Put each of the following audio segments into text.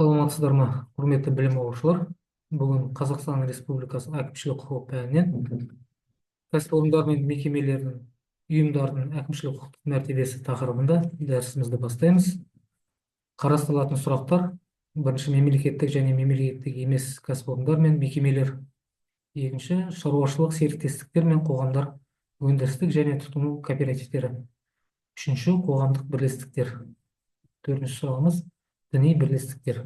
Саламатсыздар ма, құрметті білім алушылар? Бүгін Қазақстан Республикасы әкімшілік құқық пәнінен кәсіпорындар мен мекемелердің, ұйымдардың әкімшілік құқықтық мәртебесі тақырыбында дәрісімізді бастаймыз. Қарастырылатын сұрақтар: бірінші, мемлекеттік және мемлекеттік емес кәсіпорындар мен мекемелер. Екінші, шаруашылық серіктестіктер мен қоғамдар, өндірістік және тұтыну кооперативтері. Үшінші, қоғамдық бірлестіктер. Төртінші сұрағымыз: діни бірлестіктер.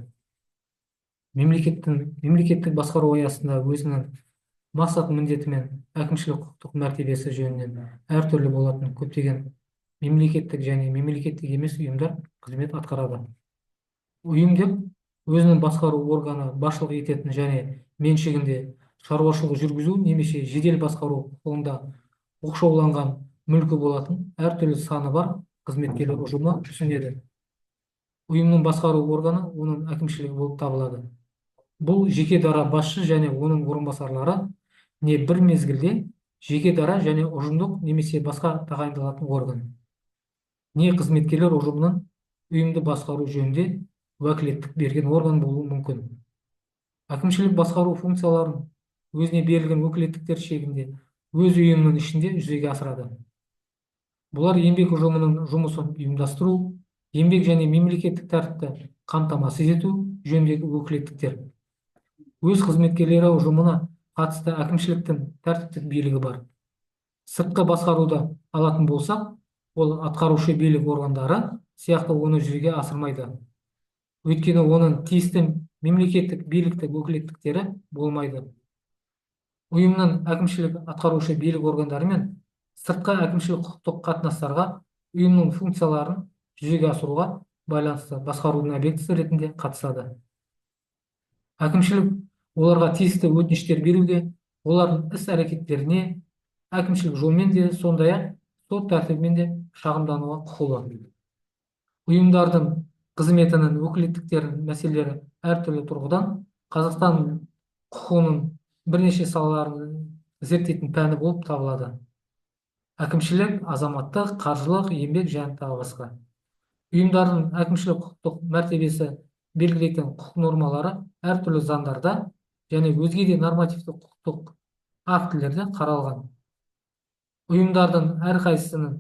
Мемлекеттік басқару аясында өзінің мақсат міндеті мен әкімшілік құқықтық мәртебесі жөнінен әртүрлі болатын көптеген мемлекеттік және мемлекеттік емес ұйымдар қызмет атқарады. Ұйым деп өзінің басқару органы басшылық ететін және меншігінде шаруашылық жүргізу немесе жедел басқару құқығында оқшауланған мүлкі болатын әртүрлі саны бар қызметкерлер ұжымы түсінеді. Ұйымның басқару органы оның әкімшілігі болып табылады. Бұл жеке дара басшы және оның орынбасарлары не бір мезгілде жеке дара және ұжымдық немесе басқа тағайындалатын орган, не қызметкерлер ұжымының ұйымды басқару жөнінде уәкілеттік берген орган болуы мүмкін. Әкімшілік басқару функцияларын өзіне берілген өкілеттіктер шегінде өз ұйымының ішінде жүзеге асырады. Бұлар еңбек ұжымының жұмысын ұйымдастыру, еңбек және мемлекеттік тәртіпті қамтамасыз ету жөніндегі өкілеттіктер. Өз қызметкерлері ұжымына қатысты әкімшіліктің тәртіптік билігі бар. Сыртқы басқаруда алатын болсақ, ол атқарушы билік органдары сияқты оны жүзеге асырмайды. Өйткені оның тиісті мемлекеттік биліктік өкілеттіктері болмайды. Ұйымның әкімшілік атқарушы билік органдары мен сыртқы әкімшілік құқықтық қатынастарға ұйымның функцияларын жүзеге асыруға байланысты басқарудың объектісі ретінде қатысады. Әкімшілік оларға тиісті өтініштер беруге, олардың іс-әрекеттеріне әкімшілік жолмен де, сондай-ақ сот тәртібімен де шағымдануға құқылы. Ұйымдардың қызметінің өкілеттіктерінің мәселелері әртүрлі тұрғыдан Қазақстан құқығының бірнеше салаларын зерттейтін пәні болып табылады. Әкімшілік, азаматтық, қаржылық, еңбек және тағы басқа. Ұйымдардың әкімшілік құқықтық мәртебесі белгілейтін құқық нормалары әртүрлі заңдарда және өзге де нормативтік құқықтық актілерде қаралған. Ұйымдардың әрқайсысының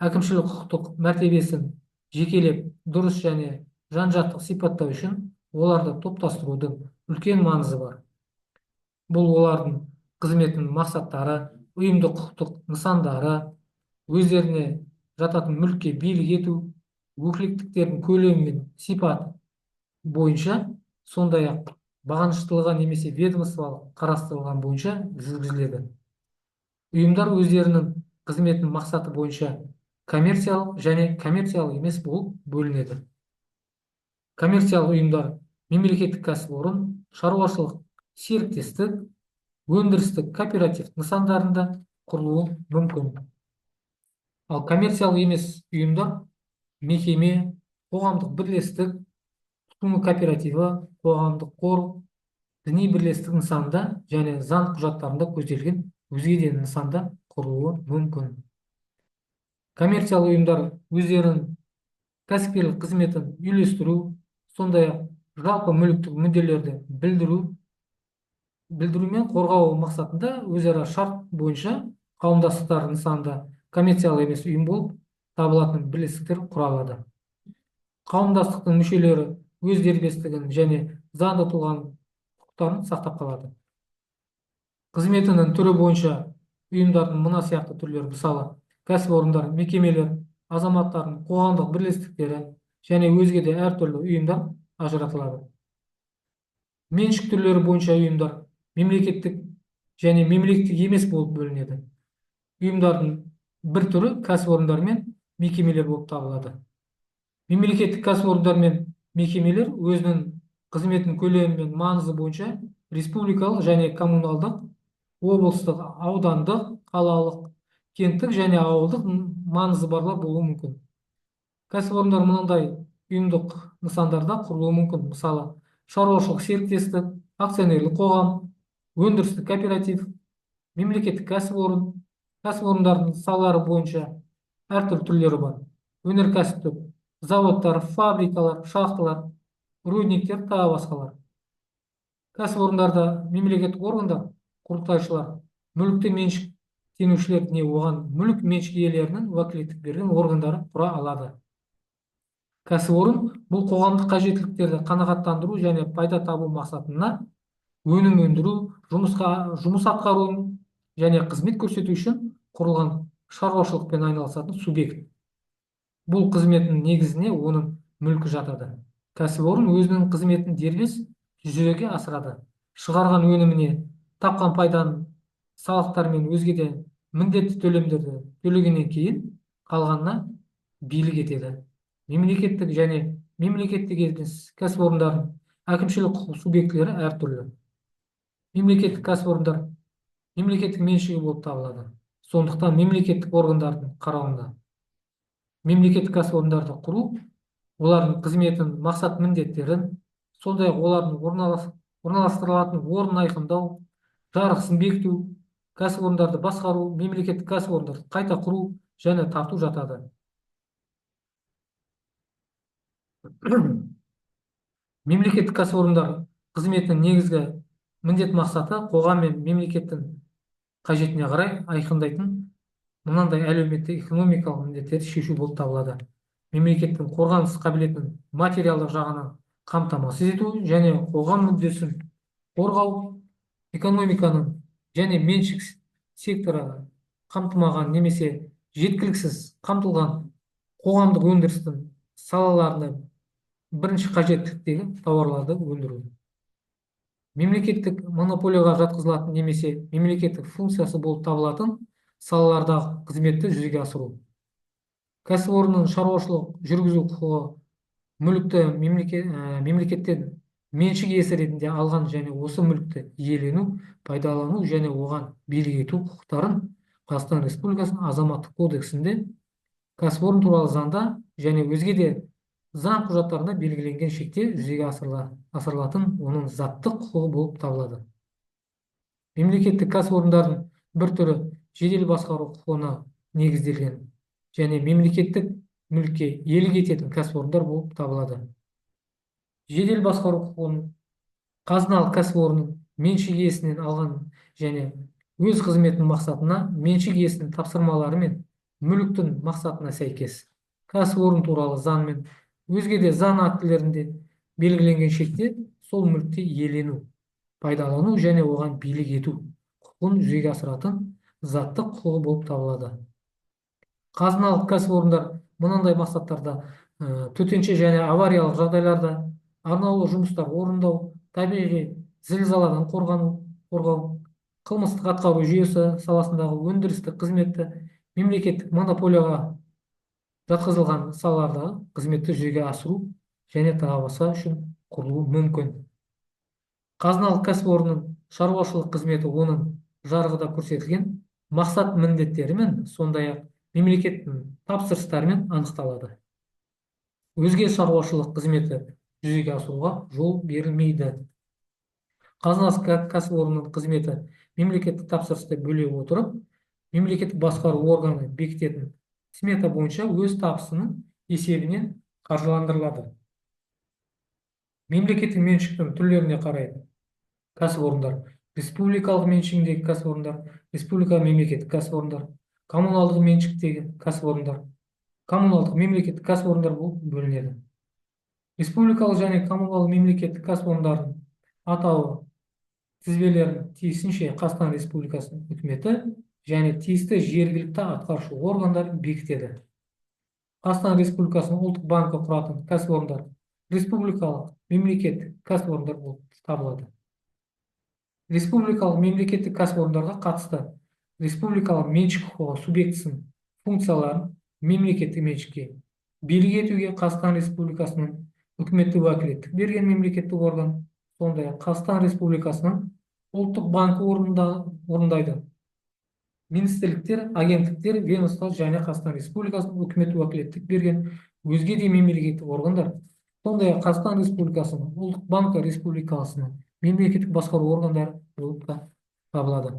әкімшілік құқықтық мәртебесін жекелеп дұрыс және жан-жақты сипаттау үшін оларды топтастырудың үлкен маңызы бар. Бұл олардың қызметінің мақсаттары, ұйымдық құқықтық нысандары, өздеріне жататын мүлікке билік ету, өкілеттіктердің көлемі мен сипаты бойынша, сондай-ақ бағыныштылығы немесе ведомстволық қарастырылған бойынша жүргізіледі. Ұйымдар өздерінің қызметінің мақсаты бойынша коммерциялық және коммерциялық емес болып бөлінеді. Коммерциялық ұйымдар мемлекеттік кәсіпорын, шаруашылық серіктестік, өндірістік кооператив нысандарында құрылуы мүмкін. Ал коммерциялық емес ұйымдар мекеме, қоғамдық бірлестік, тұтыну кооперативі, қоғамдық қор, діни бірлестік нысанында және заң құжаттарында көзделген өзге де нысанда құрылуы мүмкін. Коммерциялық ұйымдар өздерінің кәсіпкерлік қызметін үйлестіру, сондай-ақ жалпы мүліктік мүдделерді білдіру мен қорғау мақсатында өзара шарт бойынша қауымдастықтар нысанында коммерциялық емес ұйым болып табылатын бірлестіктер құралады. Қауымдастықтың мүшелері өз дербестігін және заңды тұлғаның құқықтарын сақтап қалады. Қызметінің түрі бойынша ұйымдардың мына сияқты түрлері, мысалы, кәсіпорындар, мекемелер, азаматтардың қоғамдық бірлестіктері және өзге де әртүрлі ұйымдар ажыратылады. Меншік түрлері бойынша ұйымдар мемлекеттік және мемлекеттік емес болып бөлінеді. Ұйымдардың бір түрі кәсіпорындар мен мекемелер болып табылады. Мемлекеттік кәсіпорындар мен мекемелер өзінің қызметінің көлемі мен маңызы бойынша республикалық және коммуналдық, облыстық, аудандық, қалалық, кенттік және ауылдық маңызы барлар болуы мүмкін. Кәсіпорындар мынандай ұйымдық нысандарда құрылуы мүмкін. Мысалы, шаруашылық серіктестік, акционерлік қоғам, өндірістік кооператив, мемлекеттік кәсіпорын. Кәсіпорындардың салалары бойынша әртүрлі түрлері бар. Өнеркәсіптік заводтар, фабрикалар, шахталар, рудниктер тағы басқалар. Кәсіпорындарда мемлекеттік органдар, құрылтайшылар, мүлікті меншіктенушілер не оған мүлік меншік иелерінің уәкілеттік берген органдары құра алады. Кәсіпорын бұл қоғамдық қажеттіліктерді қанағаттандыру және пайда табу мақсатына өнім өндіру, жұмыс атқару және қызмет көрсету үшін құрылған шаруашылықпен айналысатын субъект. Бұл қызметтің негізіне оның мүлкі жатады. Кәсіпорын өзінің қызметін дербес жүзеге асырады. Шығарған өніміне тапқан пайданың салықтар мен өзге де міндетті төлемдерді төлегеннен кейін қалғанына билік етеді. Мемлекеттік және мемлекеттік емес кәсіпорындардың әкімшілік құқық субъектілері әртүрлі. Мемлекеттік кәсіпорындар мемлекеттік меншігі болып табылады. Сондықтан мемлекеттік органдардың қарауында. Мемлекеттік кәсіпорындарды құру, олардың қызметін, мақсат міндеттерін, сондай-ақ олардың орналастырылатын орнын айқындау, жарғысын бекіту, кәсіпорындарды басқару, мемлекеттік кәсіпорындарды қайта құру және тарту жатады. Мемлекеттік кәсіпорындар қызметінің негізгі міндет мақсаты қоғам мен мемлекеттің қажетіне қарай айқындайтын мынандай әлеуметтік экономикалық міндеттерді шешу болып табылады. Мемлекеттің қорғаныс қабілетін материалдық жағынан қамтамасыз ету және қоғам мүддесін қорғау, экономиканың және меншік секторы қамтымаған немесе жеткіліксіз қамтылған қоғамдық өндірістің салаларында бірінші қажеттіліктегі тауарларды өндіру. Мемлекеттік монополияға жатқызылатын немесе мемлекеттік функциясы болып табылатын салалардағы қызметті жүзеге асыру. Кәсіпорынның шаруашылық жүргізу құқығы мүлікті мемлекеттен меншік иесі ретінде алған және осы мүлікті иелену, пайдалану және оған билік ету құқықтарын Қазақстан Республикасының Азаматтық кодексінде, кәсіпорын туралы заңда және өзге де заң құжаттарында белгіленген шекте жүзеге асырылатын оның заттық құқығы болып табылады. Мемлекеттік кәсіпорындардың бір түрі жедел басқару құқығына негізделген және мемлекеттік мүлікке иелік ететін кәсіпорындар болып табылады. Жедел басқару құқығын қазыналық кәсіпорынның меншік иесінен алған және өз қызметінің мақсатына меншік иесінің тапсырмалары мен мүліктің мақсатына сәйкес кәсіпорын туралы заң мен өзге де заң актілерінде белгіленген шекте сол мүлікті иелену, пайдалану және оған билік ету құқығын жүзеге асыратын заттық құқығы болып табылады. Қазыналық кәсіпорындар мынандай мақсаттарда төтенше және авариялық жағдайларда арнаулы жұмыстар орындау, табиғи зілзаладан қорғау, қылмыстық атқару жүйесі саласындағы өндірістік қызметті, мемлекеттік монополияға жатқызылған салалардағы қызметті жүзеге асыру және тағы басқа үшін құрылуы мүмкін. Қазыналық кәсіпорынның шаруашылық қызметі оның жарғыда көрсетілген мақсат міндеттерімен, сондай-ақ мемлекеттің тапсырыстарымен анықталады. Өзге шаруашылық қызметі жүзеге асыруға жол берілмейді. Қазыналық кәсіпорынның қызметі мемлекеттік тапсырысты бөле отырып, мемлекеттік басқару органы бекітетін смета бойынша өз табысының есебінен қаржыландырылады. Мемлекеттік меншіктің түрлеріне қарай кәсіпорындар: республикалық меншігіндегі кәсіпорындар, республика мемлекеттік кәсіпорындар, коммуналдық меншіктегі кәсіпорындар, коммуналдық мемлекеттік кәсіпорындар болып бөлінеді. Республикалық және коммуналдық мемлекеттік кәсіпорындардың атауы тізбелерін тиісінше Қазақстан Республикасының үкіметі және тиісті жергілікті атқарушы органдар бекітеді. Қазақстан Республикасының ұлттық банкі құратын кәсіпорындар республикалық мемлекеттік кәсіпорындар болып табылады. Республикалық мемлекеттік кәсіпорындарға қатысты республикалық меншік құқығы субъектісінің функцияларын мемлекеттік меншікке билік етуге Қазақстан Республикасының үкіметті уәкілеттік берген мемлекеттік орган, сондай-ақ Қазақстан Республикасының ұлттық банкі орындайды. Министрліктер, агенттіктер, ведомство және Қазақстан Республикасының үкіметі уәкілеттік берген өзге де мемлекеттік органдар, сондай-ақ Қазақстан Республикасының ұлттық банкі республикасының мемлекеттік басқару органдары болып табылады.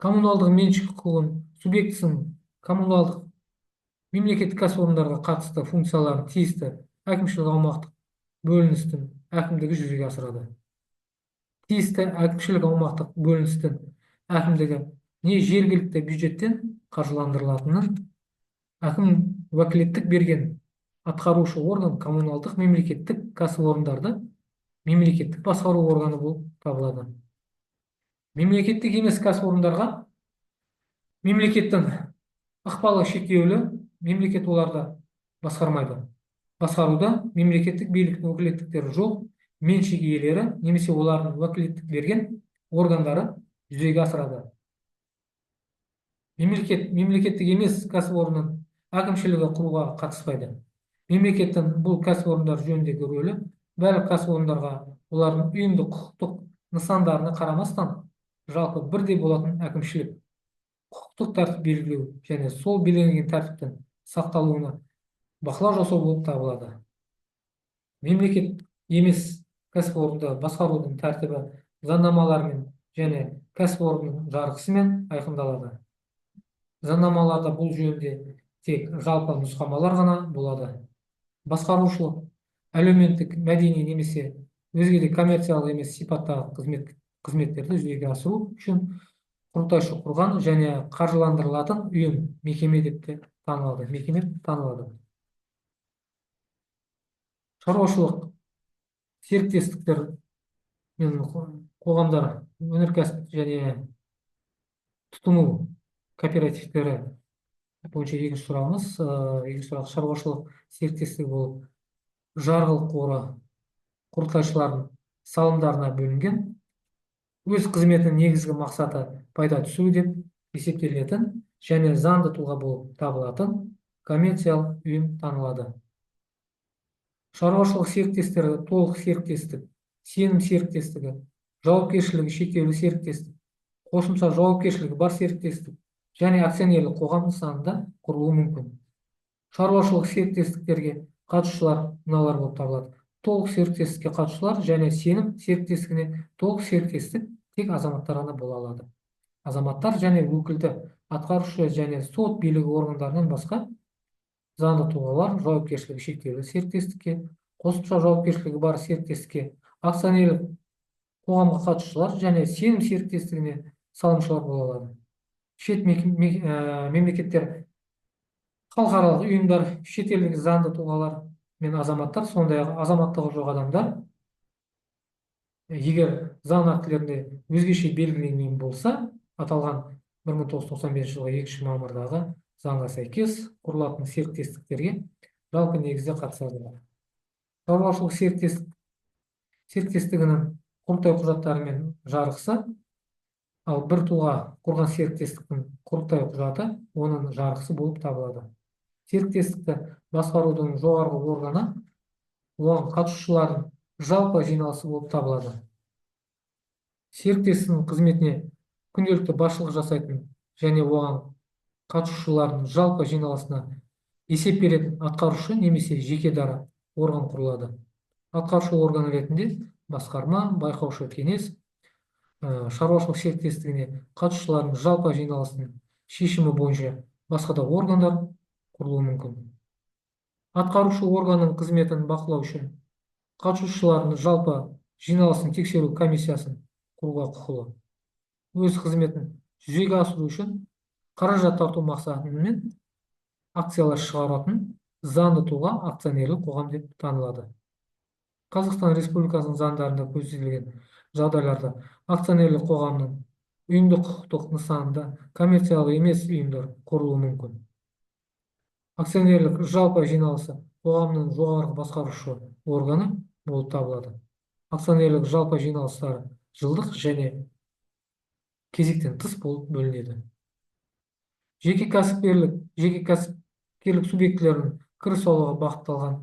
Коммуналдық меншік құқығын субъектісінің коммуналдық мемлекеттік кәсіпорындарға қатысты функцияларын тиісті әкімшілік аумақтық бөліністің әкімдігі жүзеге асырады. Тиісті әкімшілік аумақтық бөліністің әкімдігі не жергілікті бюджеттен қаржыландырылатынын әкім уәкілеттік берген атқарушы орган коммуналдық мемлекеттік кәсіпорындарды мемлекеттік басқару органы болып табылады. Мемлекеттік емес кәсіпорындарға мемлекеттің ықпалы шектеулі, мемлекет оларды басқармайды. Басқаруда мемлекеттік биліктің өкілеттіктері жоқ меншік иелері немесе олардың уәкілеттік берген органдары жүзеге асырады. Мемлекеттік емес кәсіпорынның әкімшілігі құруға қатыспайды. Мемлекеттің бұл кәсіпорындар жөніндегі рөлі барлық кәсіпорындарға олардың ұйымдық құқықтық нысандарына қарамастан жалпы бірдей болатын әкімшілік құқықтық тәртіп белгілеу және сол белгіленген тәртіптің сақталуына бақылау жасау болып табылады. Мемлекет емес кәсіпорынды басқарудың тәртібі заңнамалармен және кәсіпорынның жарғысымен айқындалады. Заңнамаларда бұл жөнінде тек жалпы нұсқамалар ғана болады. Басқарушылық, әлеуметтік, мәдени немесе өзге де коммерциялық емес сипаттағы қызметтерді жүзеге асыру үшін құрылтайшы құрған және қаржыландырылатын ұйым, мекеме деп те танылады. Шаруашылық серіктестіктер мен қоғамдар, өнеркәсіп және тұтыну кооперативтері бойынша екінші сұрағымыз. Екінші сұрақ шаруашылық серіктестігі болып жарғылық қоры құрылтайшылардың салымдарына бөлінген, өз қызметінің негізгі мақсаты пайда түсіру деп есептелетін және заңды тұлға болып табылатын коммерциялық ұйым танылады. Шаруашылық серіктестері толық серіктестік, сенім серіктестігі, жауапкершілігі шектеулі серіктестік, қосымша жауапкершілігі бар серіктестік және акционерлік қоғам нысанында құрылуы мүмкін. Шаруашылық серіктестіктерге қатысушылар мыналар болып табылады. Толық серіктестікке қатысушылар және сенім серіктестігіне толық серіктестік тек азаматтар ғана бола алады. Азаматтар және өкілді атқарушы және сот билігі органдарынан басқа заңды тұлғалар жауапкершілігі шектеулі серіктестікке, қосымша жауапкершілігі бар серіктестікке, акционерлік қоғамға қатысушылар және сенім серіктестігіне салымшылар бола алады. Шет мемлекеттер, халықаралық ұйымдар, шетелдік заңды тұлғалар мен азаматтар, сондай-ақ азаматтығы жоқ адамдар, егер заң актілерінде өзгеше белгіленген болса, аталған 1995 жылғы 2 мамырдағы заңға сәйкес құрылатын серіктестіктерге жалпы негізде қатысады. Шаруашылық серіктестігінің құрылтай құжаттары мен жарғысы, ал бір тұлға құрған серіктестіктің құрылтай құжаты оның жарғысы болып табылады. Серіктестікті басқарудың жоғарғы органы оған қатысушылардың жалпы жиналысы болып табылады. Серіктестіктің қызметіне күнделікті басшылық жасайтын және оған қатысушылардың жалпы жиналысына есеп беретін атқарушы немесе жеке дара орган құрылады. Атқарушы орган ретінде басқарма, байқаушы кеңес, шаруашылық серіктестігіне қатысушылардың жалпы жиналысының шешімі бойынша басқа да органдар құрылуы мүмкін. Атқарушы органның қызметін бақылау үшін қатысушылардың жалпы жиналысын тексеру комиссиясын құруға құқылы. Өз қызметін жүзеге асыру үшін қаражат тарту мақсатымен акциялар шығаратын заңды тұлға акционерлік қоғам деп танылады. Қазақстан Республикасының заңдарында көзделген жағдайларда акционерлік қоғамның ұйымдық құқықтық нысанында коммерциялық емес ұйымдар құрылуы мүмкін. Акционерлік жалпы жиналысы қоғамның жоғарғы басқарушы органы болып табылады. Акционерлік жалпы жиналыстары жылдық және кезектен тыс болып бөлінеді. Жеке кәсіпкерлік субъектілерінің кіріс алуға бағытталған,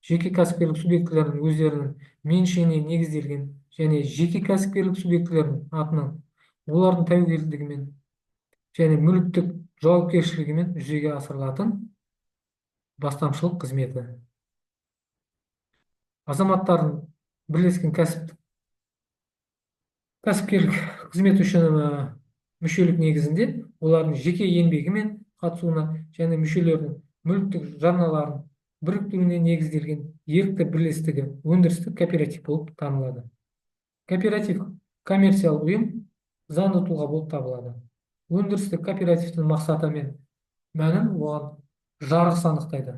жеке кәсіпкерлік субъектілерінің өздерінің меншігіне негізделген және жеке кәсіпкерлік субъектілерінің атынан олардың тәуекелдігімен және мүліктік жауапкершілігімен жүзеге асырылатын бастамшылық қызметі. Азаматтардың бірлескен кәсіпкерлік қызмет үшін мүшелік негізінде олардың жеке еңбегімен қатысуына және мүшелердің мүліктік жарналарын біріктіруіне негізделген ерікті бірлестігі өндірістік кооператив болып танылады. Кооператив коммерциялық ұйым, заңды тұлға болып табылады. Өндірістік кооперативтің мақсаты мен мәнін оған жарғысы анықтайды.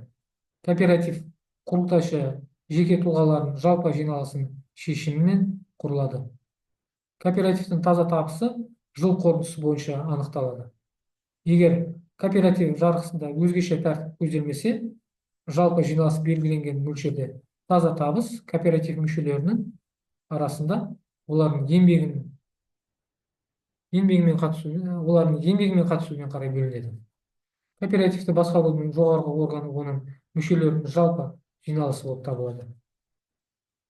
Кооператив құрылтайшы жеке тұлғалардың жалпы жиналысының шешімімен құрылады. Кооперативтің таза табысы жыл қорытындысы бойынша анықталады. Егер кооператив жарғысында өзгеше тәртіп көзделмесе, жалпы жиналыс белгіленген мөлшерде таза табыс кооператив мүшелерінің арасында олардың еңбегімен қатысуымен қарай бөлінеді. Кооперативті басқарудың жоғарғы органы оның мүшелерінің жалпы жиналысы болып табылады.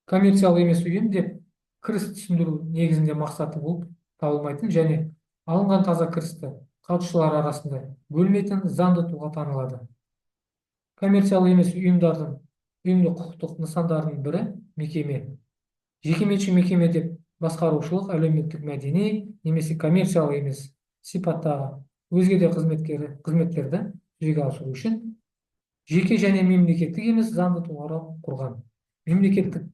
Коммерциялық емес ұйым деп кіріс түсіндіру негізінде мақсаты болып табылмайтын және алынған таза кірісті қатысушылар арасында бөлмейтін заңды тұлға танылады. Коммерциялық емес ұйымдардың ұйымдық құқықтық нысандарының бірі мекеме. Жекеменшік мекеме деп басқарушылық, әлеуметтік, мәдени немесе коммерциялық емес сипаттағы өзге де қызметтерді жүзеге асыру үшін жеке және мемлекеттік емес заңды тұлғалар құрған мемлекеттік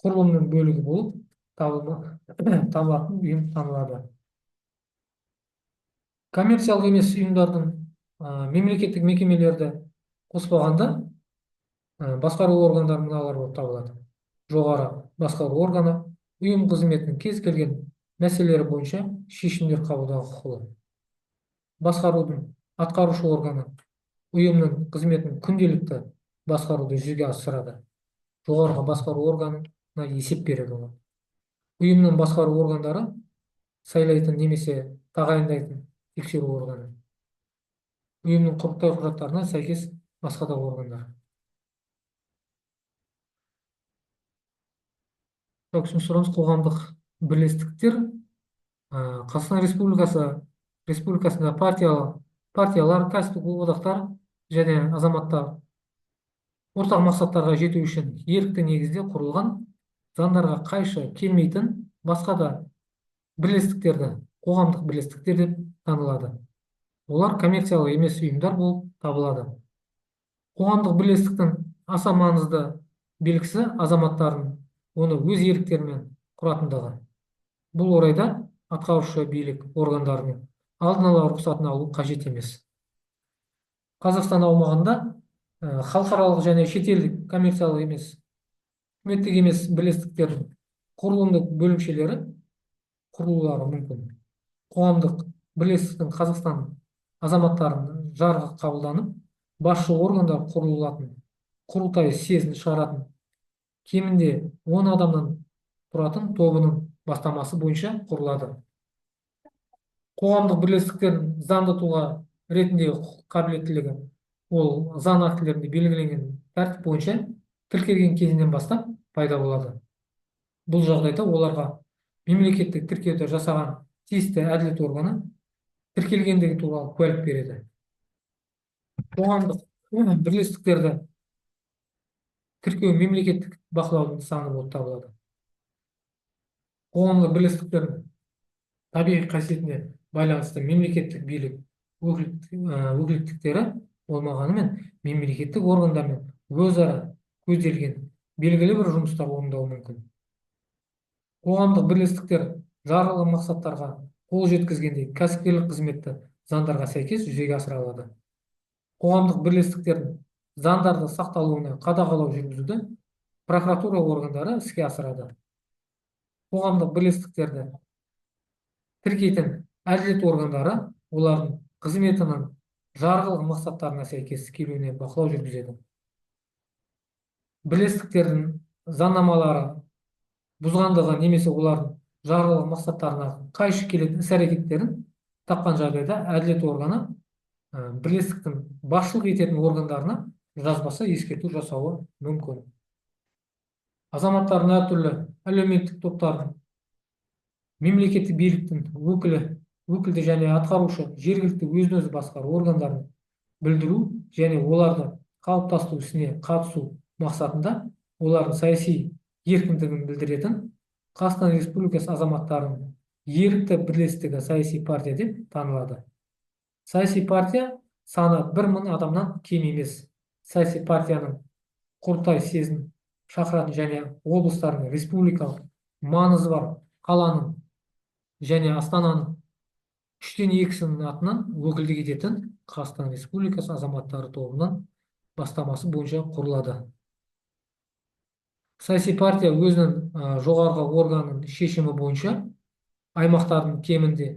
құрылымның бөлігі болып табылатын ұйым танылады. Коммерциялық емес ұйымдардың мемлекеттік мекемелерді қоспағанда басқару органдары мыналар болып табылады. Жоғары басқару органы ұйым қызметінің кез келген мәселелері бойынша шешімдер қабылдауға құқылы. Басқарудың атқарушы органы ұйымның қызметін күнделікті басқаруды жүзеге асырады. Жоғарғы басқару органына есеп береді. Ұйымның басқару органдары сайлайтын немесе тағайындайтын тексеру органы. Ұйымның құрылтай құжаттарына сәйкес басқа да органдар. Үшінші сұрағымыз қоғамдық бірлестіктер. Қазақстан Республикасында партиялар, кәсіптік одақтар және азаматтар ортақ мақсаттарға жету үшін ерікті негізде құрылған, заңдарға қайшы келмейтін басқа да бірлестіктерді қоғамдық бірлестіктер деп танылады. Олар коммерциялық емес ұйымдар болып табылады. Қоғамдық бірлестіктің аса маңызды белгісі азаматтардың оны өз еріктерімен құратындығы. Бұл орайда атқарушы билік органдарының алдын ала рұқсатын алу қажет емес. Қазақстан аумағында халықаралық және шетелдік коммерциялық емес, үкіметтік емес бірлестіктердің құрылымдық бөлімшелері құрылулары мүмкін. Қоғамдық бірлестіктің Қазақстан азаматтарының жарғы қабылданып, басшы органдар құрылатын, құрылтай съезін шығаратын, кемінде 10 адамнан тұратын тобының бастамасы бойынша құрылады. Қоғамдық бірлестіктердің заңды тұлға ретіндегі құқық қабілеттілігі ол заң актілерінде белгіленген тәртіп бойынша тіркелген кезінен бастап пайда болады. Бұл жағдайда оларға мемлекеттік тіркеуді жасаған тиісті әділет органы тіркелгендігі туралы куәлік береді. Қоғамдық бірлестіктерді тіркеу мемлекеттік бақылаудың нысаны болып табылады. Қоғамдық бірлестіктердің табиғи қасиетіне байланысты мемлекеттік билік өкілеттіктері болмағанымен мемлекеттік органдармен өзара көзделген белгілі бір жұмыстар орындауы мүмкін. Қоғамдық бірлестіктер жарғылы мақсаттарға қол жеткізгенде кәсіпкерлік қызметті заңдарға сәйкес жүзеге асыра алады. Қоғамдық бірлестіктердің заңдарды сақталуына қадағалау жүргізуді прокуратура органдары іске асырады. Қоғамдық бірлестіктерді тіркейтін әділет органдары олардың қызметінің жарғылық мақсаттарына сәйкес келуіне бақылау жүргізеді. Бірлестіктердің заңнамалары бұзғандығы немесе олардың жарғылық мақсаттарына қайшы келетін іс-әрекеттерін тапқан жағдайда әділет органы бірлестіктің басшылық ететін органдарына жазбаша ескерту жасауы мүмкін. Азаматтардың әртүрлі әлеуметтік топтардың мемлекеттік биліктің өкілді және атқарушы жергілікті өзін-өзі басқару органдарын білдіру және оларды қалыптастыру ісіне қатысу мақсатында олардың саяси еркіндігін білдіретін Қазақстан Республикасы азаматтарының ерікті бірлестігі саяси партия деп танылады. Саяси партия саны 1000 адамнан кем емес. саяси партияның құрылтай съезін шақыратын және облыстардың республикалық маңызы бар қаланың және астананың үштен екісінің атынан өкілдік ететін Қазақстан Республикасы азаматтары тобынан бастамасы бойынша құрылады. Саяси партия өзінің жоғарғы органның шешімі бойынша аймақтардың кемінде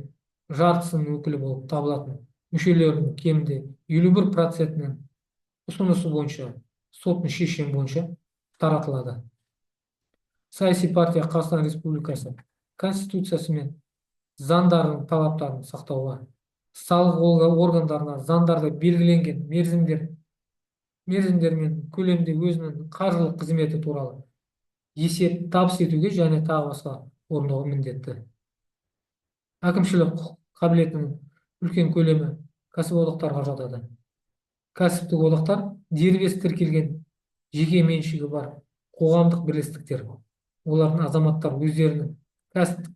жартысының өкілі болып табылатын мүшелерінің кемінде 51%-нің ұсынысы бойынша соттың шешімі бойынша таратылады. Саяси партия Қазақстан Республикасы Конституциясы мен заңдардың талаптарын сақтауға, салық органдарына заңдарда белгіленген мерзімдер мен көлемде өзінің қаржылық қызметі туралы есеп табыс етуге және тағы басқа орындауға міндетті. Әкімшілік құқық қабілетінің үлкен көлемі кәсіподақтарға жатады. Кәсіптік одақтар дербес тіркелген жеке меншігі бар қоғамдық бірлестіктер. Олардың азаматтар өздерінің кәсіптік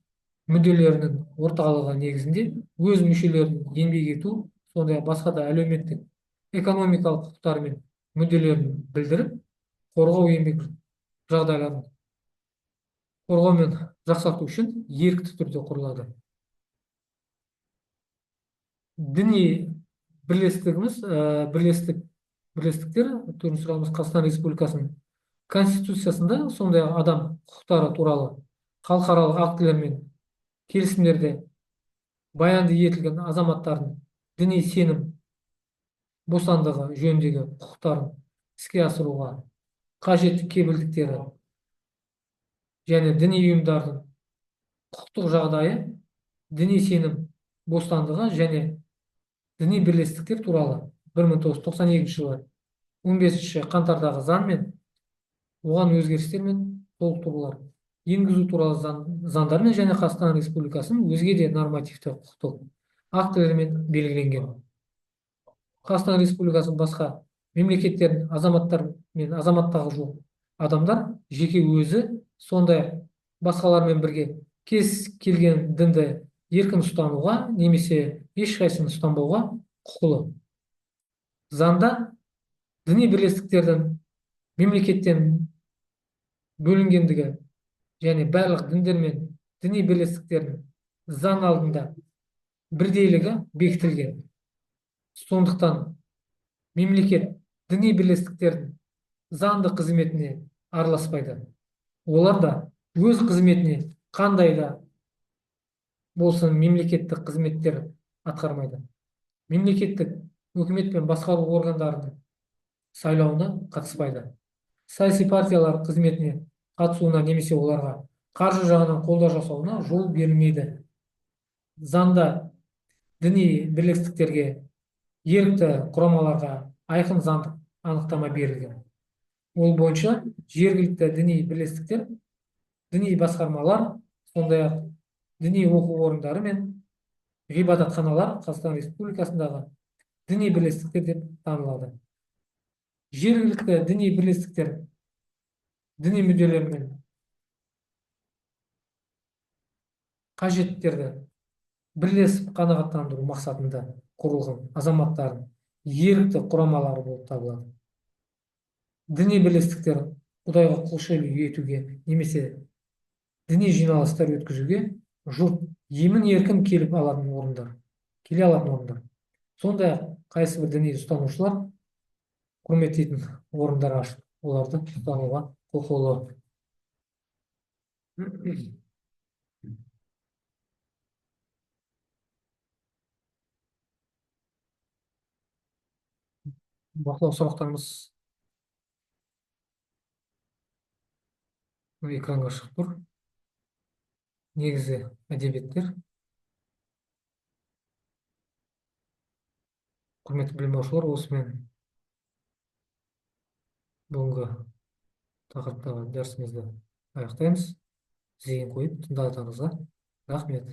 мүдделерінің орталығы негізінде өз мүшелерін еңбек ету, сондай басқа да әлеуметтік экономикалық құқықтары мен мүдделерін білдіріп, қорғау еңбек жағдайларын қорғау мен жақсарту үшін ерікті түрде құрылады. Діни бірлестіктер төртінші сұрағымыз Қазақстан Республикасының Конституциясында, сондай адам құқықтары туралы халықаралық актілер мен келісімдерде баянды етілген азаматтардың діни сенім бостандығы жөніндегі құқықтарын іске асыруға қажетті кепілдіктері және діни ұйымдардың құқықтық жағдайы, діни сенім бостандығы және діни бірлестіктер туралы 1992 жылы 15 қаңтардағы заң мен оған өзгерістер мен толықтырулар енгізу туралы заңдармен және Қазақстан Республикасының өзге де нормативті құқықтық актілерімен белгіленген. Қазақстан Республикасының басқа мемлекеттердің азаматтар мен азаматтығы жоқ адамдар жеке өзі, сондай басқалармен бірге кез келген дінді еркін ұстануға немесе ешқайсысын ұстанбауға құқылы. Заңда діни бірлестіктердің мемлекеттен бөлінгендігі және барлық діндер мен діни бірлестіктердің заң алдында бірдейлігі бекітілген. Сондықтан мемлекет діни бірлестіктердің заңды қызметіне араласпайды. Олар да өз қызметіне қандай да болсын мемлекеттік қызметтер атқармайды. Мемлекеттік өкімет пен басқару органдарының сайлауына қатыспайды. Саяси партиялар қызметіне қатысуына немесе оларға қаржы жағынан қолдау жасауына жол берілмейді. Заңда діни бірлестіктерге, ерікті құрамаларға айқын заңдық анықтама берілген. Ол бойынша жергілікті діни бірлестіктер, діни басқармалар, сондай-ақ діни оқу орындары мен ғибадатханалар Қазақстан Республикасындағы діни бірлестіктер деп танылады. Жергілікті діни бірлестіктер діни мүдделер мен қажеттерді бірлесіп қанағаттандыру мақсатында құрылған азаматтардың ерікті құрамалары болып табылады. Діни бірлестіктер Құдайға құлшылық етуге немесе діни жиналыстар өткізуге жұрт емін еркін келе алатын орындар. Сондай-ақ қайсы бір діни ұстанушылар құрметтейтін орындар ашып, оларды ұстануға құқылы. Бақылау сұрақтарымыз экранға шығып тұр. Негізі әдебиеттер. Құрметті білім алушылар, осымен бүгінгі тақырыптағы дәрісімізді аяқтаймыз. Зейін қойып тыңдағандарыңызға рахмет.